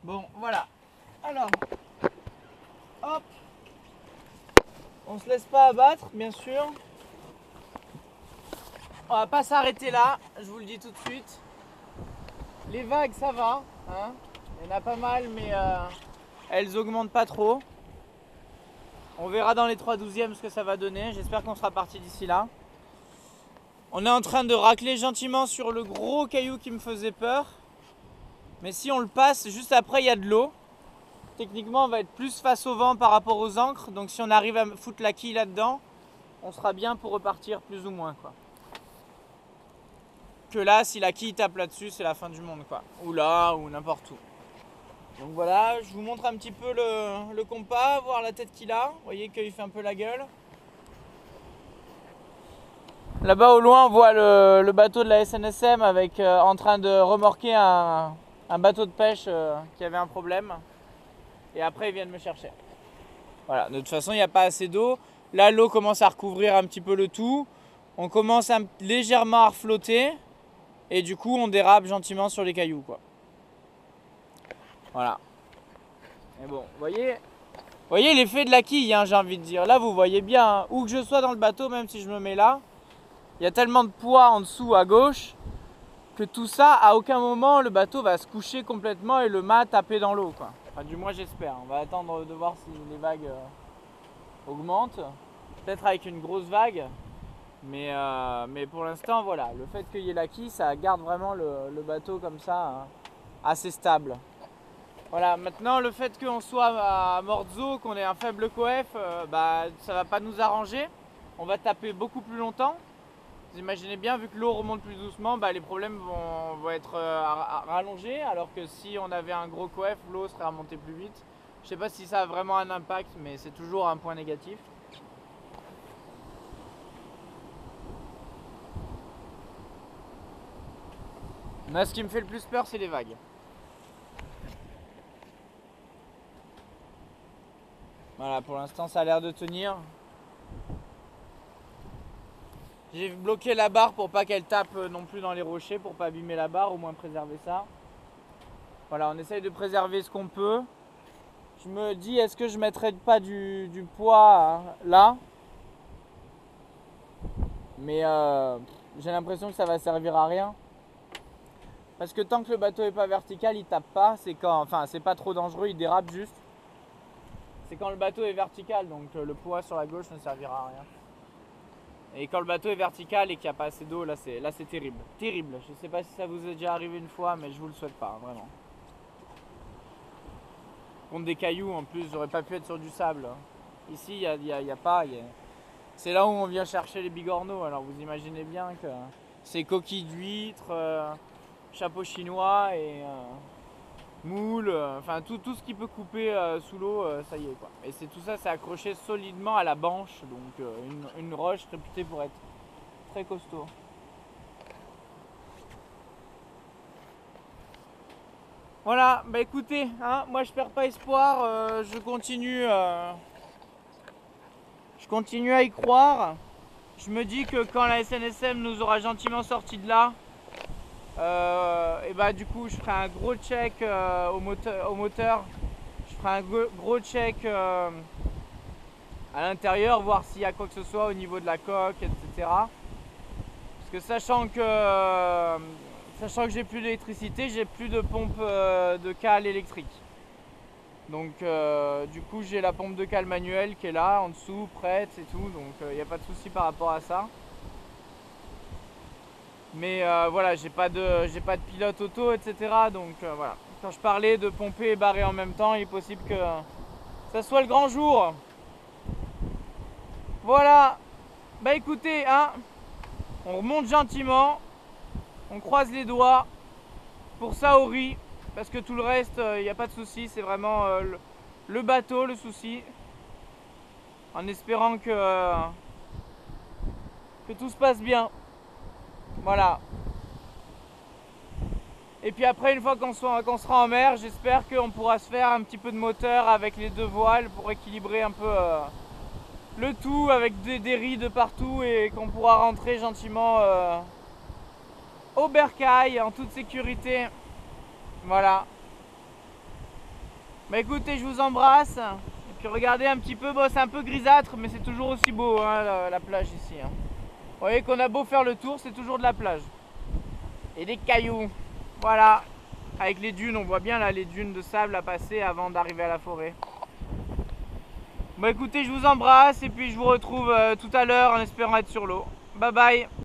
Bon, voilà. Alors, hop. On se laisse pas abattre, bien sûr. On va pas s'arrêter là, je vous le dis tout de suite. Les vagues, ça va, hein. Il y en a pas mal, mais elles augmentent pas trop. On verra dans les 3/12e ce que ça va donner. J'espère qu'on sera parti d'ici là. On est en train de racler gentiment sur le gros caillou qui me faisait peur. Mais si on le passe, juste après il y a de l'eau. Techniquement on va être plus face au vent par rapport aux ancres. Donc si on arrive à foutre la quille là-dedans, on sera bien pour repartir plus ou moins, quoi. Que là, si la quille tape là-dessus, c'est la fin du monde, quoi. Ou là, ou n'importe où. Donc voilà, je vous montre un petit peu le compas, voir la tête qu'il a. Vous voyez qu'il fait un peu la gueule. Là-bas au loin, on voit le bateau de la SNSM avec, en train de remorquer un bateau de pêche qui avait un problème. Et après, ils viennent me chercher. Voilà, de toute façon, il n'y a pas assez d'eau. Là, l'eau commence à recouvrir un petit peu le tout. On commence légèrement à reflotter. Et du coup, on dérape gentiment sur les cailloux, quoi. Voilà. Et bon, vous voyez l'effet de la quille, hein, j'ai envie de dire. Là, vous voyez bien, hein, où que je sois dans le bateau, même si je me mets là, il y a tellement de poids en dessous à gauche que tout ça, à aucun moment, le bateau va se coucher complètement et le mât taper dans l'eau, quoi. Enfin, du moins, j'espère. On va attendre de voir si les vagues augmentent. Peut-être avec une grosse vague. Mais pour l'instant, voilà. Le fait qu'il y ait la quille, ça garde vraiment le bateau comme ça, hein, assez stable. Voilà, maintenant le fait qu'on soit à Mordzo, qu'on ait un faible coef, bah, ça va pas nous arranger. On va taper beaucoup plus longtemps. Vous imaginez bien, vu que l'eau remonte plus doucement, bah, les problèmes vont être rallongés. Alors que si on avait un gros coef, l'eau serait remontée plus vite. Je sais pas si ça a vraiment un impact, mais c'est toujours un point négatif. Moi, ce qui me fait le plus peur, c'est les vagues. Voilà, pour l'instant, ça a l'air de tenir. J'ai bloqué la barre pour pas qu'elle tape non plus dans les rochers, pour pas abîmer la barre, au moins préserver ça. Voilà, on essaye de préserver ce qu'on peut. Je me dis, est-ce que je mettrais pas du poids là? Mais j'ai l'impression que ça va servir à rien. Parce que tant que le bateau est pas vertical, il tape pas. Enfin, c'est pas trop dangereux, il dérape juste. C'est quand le bateau est vertical, donc le poids sur la gauche ne servira à rien. Et quand le bateau est vertical et qu'il n'y a pas assez d'eau, là c'est terrible. Terrible. Je sais pas si ça vous est déjà arrivé une fois, mais je vous le souhaite pas, vraiment. Contre des cailloux en plus, j'aurais pas pu être sur du sable. Ici, il y a pas. C'est là où on vient chercher les bigorneaux. Alors vous imaginez bien que c'est coquilles d'huîtres, chapeau chinois et moules, enfin tout ce qui peut couper sous l'eau, ça y est, quoi. Et tout ça, c'est accroché solidement à la banche, donc une roche réputée pour être très costaud. Voilà, bah écoutez, hein, moi je perds pas espoir, je continue à y croire. Je me dis que quand la SNSM nous aura gentiment sortis de là, et bah du coup je ferai un gros check au moteur. Je ferai un gros check à l'intérieur, voir s'il y a quoi que ce soit au niveau de la coque, etc. Parce que sachant que j'ai plus d'électricité, j'ai plus de pompe de cale électrique. Donc du coup j'ai la pompe de cale manuelle qui est là en dessous, prête et tout, donc il n'y a pas de souci par rapport à ça. Mais voilà, j'ai pas de pilote auto, etc. Donc voilà, quand je parlais de pomper et barrer en même temps, il est possible que ça soit le grand jour. Voilà, bah écoutez, hein, on remonte gentiment, on croise les doigts pour Saori, parce que tout le reste, il n'y a pas de souci, c'est vraiment le bateau le souci. En espérant que tout se passe bien. Voilà. Et puis après, une fois qu'on sera en mer, j'espère qu'on pourra se faire un petit peu de moteur avec les deux voiles pour équilibrer un peu le tout avec des riz de partout et qu'on pourra rentrer gentiment au bercail en toute sécurité. Voilà. Bah écoutez, je vous embrasse. Et puis regardez un petit peu, bon, c'est un peu grisâtre, mais c'est toujours aussi beau hein, la plage ici. Hein. Vous voyez qu'on a beau faire le tour, c'est toujours de la plage. Et des cailloux. Voilà. Avec les dunes, on voit bien là les dunes de sable à passer avant d'arriver à la forêt. Bon écoutez, je vous embrasse et puis je vous retrouve tout à l'heure en espérant être sur l'eau. Bye bye.